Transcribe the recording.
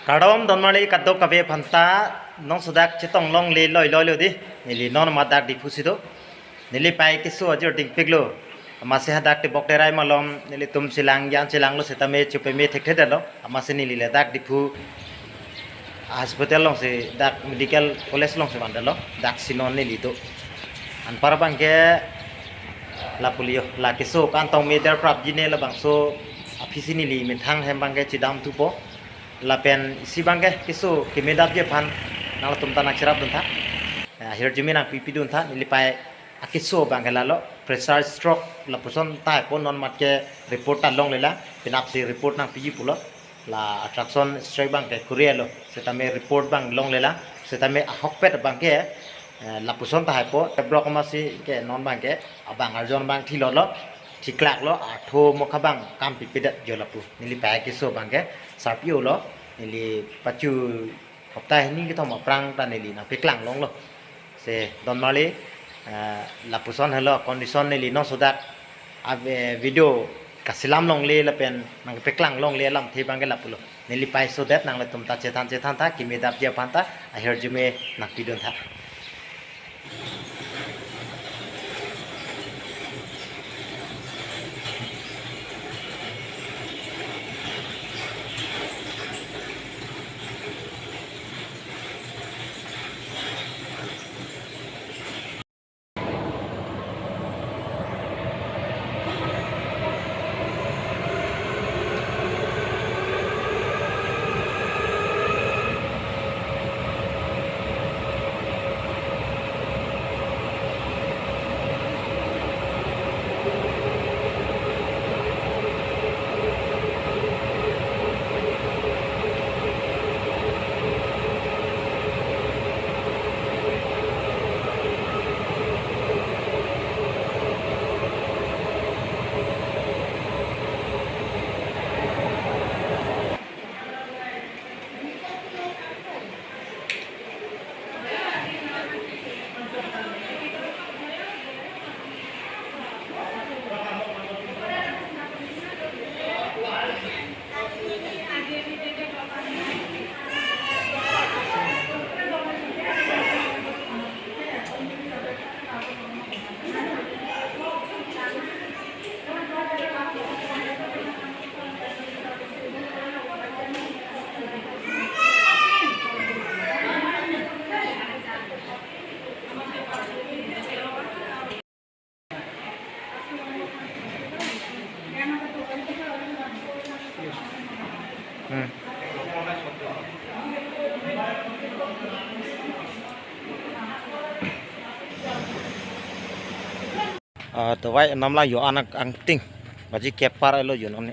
Kadom don mali kadok kabe phanta nong sudak chitong long le loi loi lo di nili non madak di fusido nili pai kisu ajur ding piglo amase hadak ti bokterai malom nili tum silang yan silang lo setame chupe me thek thek lo amase nili le dak di fu hospital long se dak medical college long se mandalo dak sinon nili to an parabang ke la polio la kisu kan tong me der prap jine la bangso afisi nili min thang hem bangke chidam tupo lapen si bangke kisu kimedap je pan nang tum tanak sirap dun tha akhir jumi nang pipi dun tha nilipai akisu bangke lalo pressure stroke la puson ta pon non mat ke report ta long lela pinap si report nang piji pulo la attraction stroke bangke kuria lo setame report bang long lela setame hokpet bangke la puson ta po block masi ke non bangke abang arjon bang thilo lo ciklak lo atho mo khabang kam pipidat jolapu nili pai kiso bangke sapio lo nili pacu hoptai ni kita mo prang ta nili na piklang long lo se don mali la puson hello condition nili no sodak ave video kasilam long le la pen nang piklang long le lam thi bangke lapulo nili pai so that nang le tum ta chetan ta kimedap je panta ahir jume nak pidon tha to vai namla yo anak angting baji kepar elo yo namne